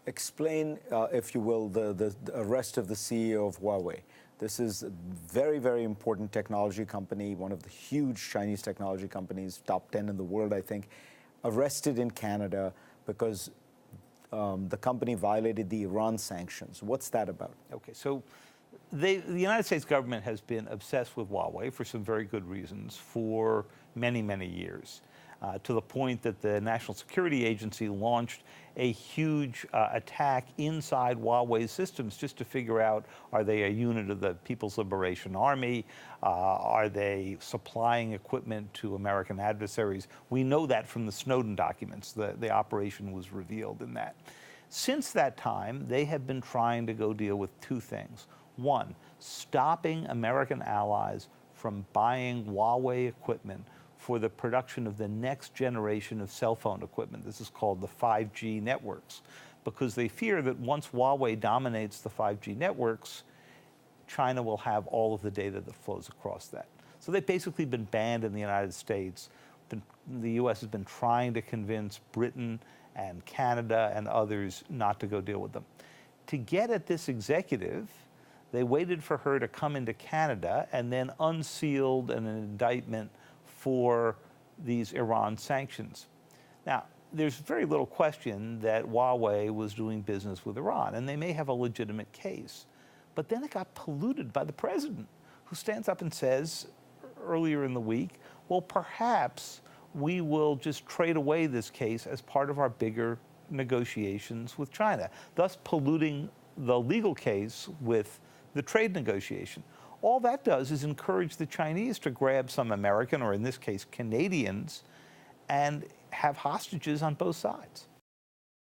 Explain, if you will, the arrest of the CEO of Huawei. This is a very, very important technology company, one of the huge Chinese technology companies, top 10 in the world, I think, arrested in Canada because the company violated the Iran sanctions. What's that about? Okay, so the United States government has been obsessed with Huawei for some very good reasons for many, many years, to the point that the National Security Agency launched a huge attack inside Huawei's systems just to figure out, are they a unit of the People's Liberation Army? Are they supplying equipment to American adversaries? We know that from the Snowden documents. The operation was revealed in that. Since that time, they have been trying to go deal with two things. One, stopping American allies from buying Huawei equipment for the production of the next generation of cell phone equipment. This is called the 5G networks, because they fear that once Huawei dominates the 5G networks, China will have all of the data that flows across that. So they've basically been banned in the United States. The US has been trying to convince Britain and Canada and others not to go deal with them. To get at this executive, they waited for her to come into Canada and then unsealed an indictment for these Iran sanctions. Now, there's very little question that Huawei was doing business with Iran, and they may have a legitimate case. But then it got polluted by the president, who stands up and says earlier in the week, well, perhaps we will just trade away this case as part of our bigger negotiations with China, thus polluting the legal case with the trade negotiation. All that does is encourage the Chinese to grab some American, or in this case, Canadians, and have hostages on both sides.